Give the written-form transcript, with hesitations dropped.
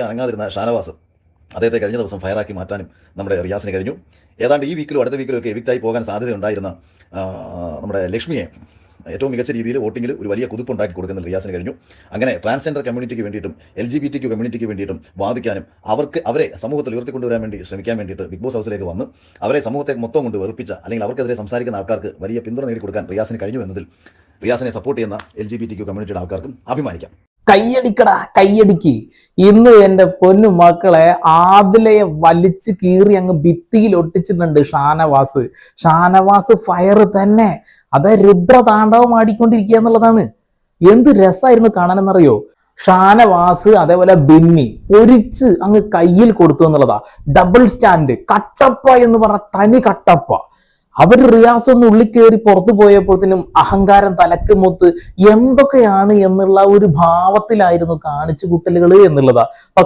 അനങ്ങാതിരുന്ന ഷാനവാസ് അദ്ദേഹത്തെ കഴിഞ്ഞ ദിവസം ഫയറാക്കി മാറ്റാനും നമ്മുടെ റിയാസിന് കഴിഞ്ഞു. ഏതാണ്ട് ഈ വീക്കിലും അടുത്ത വീക്കിലും ഒക്കെ എവിക്റ്റായി പോകാൻ സാധ്യതയുണ്ടായിരുന്ന നമ്മുടെ ലക്ഷ്മിയെ ഏറ്റവും മികച്ച രീതിയിൽ വോട്ടിങ്ങിൽ ഒരു വലിയ കുതിപ്പുണ്ടാക്കി കൊടുക്കുന്ന റിയാസിന് കഴിഞ്ഞു. അങ്ങനെ ട്രാൻസ്ജെൻഡർ കമ്മ്യൂണിറ്റിക്ക് വേണ്ടിയിട്ടും LGBT കമ്മ്യൂണിറ്റിക്ക് വേണ്ടിയിട്ടും വാദിക്കാനും അവരെ സമൂഹത്തിൽ ഉയർത്തിക്കൊണ്ടുവരാൻ വേണ്ടി ശ്രമിക്കാൻ വേണ്ടിയിട്ട് ബിഗ് ബോസ് ഹൗസിലേക്ക് വന്ന് അവരെ സമൂഹത്തെ മൊത്തം കൊണ്ട് വെറുപ്പിച്ച അല്ലെങ്കിൽ അവർക്കെതിരെ സംസാരിക്കുന്ന ആൾക്കാർക്ക് വലിയ പിന്തുണ നേടിക്കൊടുക്കാൻ റിയാസിന് കഴിഞ്ഞു എന്നതിൽ റിയാസിനെ സപ്പോർട്ട് ചെയ്യുന്ന LGBT കമ്മ്യൂണിറ്റിയുടെ ആൾക്കാർക്കും അഭിമാനിക്കാം. കയ്യടിക്കടാ കയ്യടിക്ക്. ഇന്ന് എന്റെ പൊന്നു മക്കളെ ആദിലയെ വലിച്ചു കീറി അങ്ങ് ഭിത്തിയിൽ ഒട്ടിച്ചിട്ടുണ്ട് ഷാനവാസ് ഫയർ തന്നെ. അത് രുദ്രതാണ്ഡവം ആടിക്കൊണ്ടിരിക്കുക എന്നുള്ളതാണ്. എന്ത് രസമായിരുന്നു കാണാനെന്നറിയോ? ഷാനവാസ് അതേപോലെ ബിന്നി പൊരിച്ച് അങ്ങ് കയ്യിൽ കൊടുത്തു എന്നുള്ളതാ. ഡബിൾ സ്റ്റാൻഡ് കട്ടപ്പ എന്ന് പറഞ്ഞ തനി കട്ടപ്പ. അവർ റിയാസ് ഒന്ന് ഉള്ളിൽ കയറി പുറത്തു പോയപ്പോഴത്തേനും അഹങ്കാരം തലക്ക് മൊത്ത് എന്തൊക്കെയാണ് എന്നുള്ള ഒരു ഭാവത്തിലായിരുന്നു കാണിച്ചു കൂട്ടലുകൾ എന്നുള്ളതാ. പക്ഷെ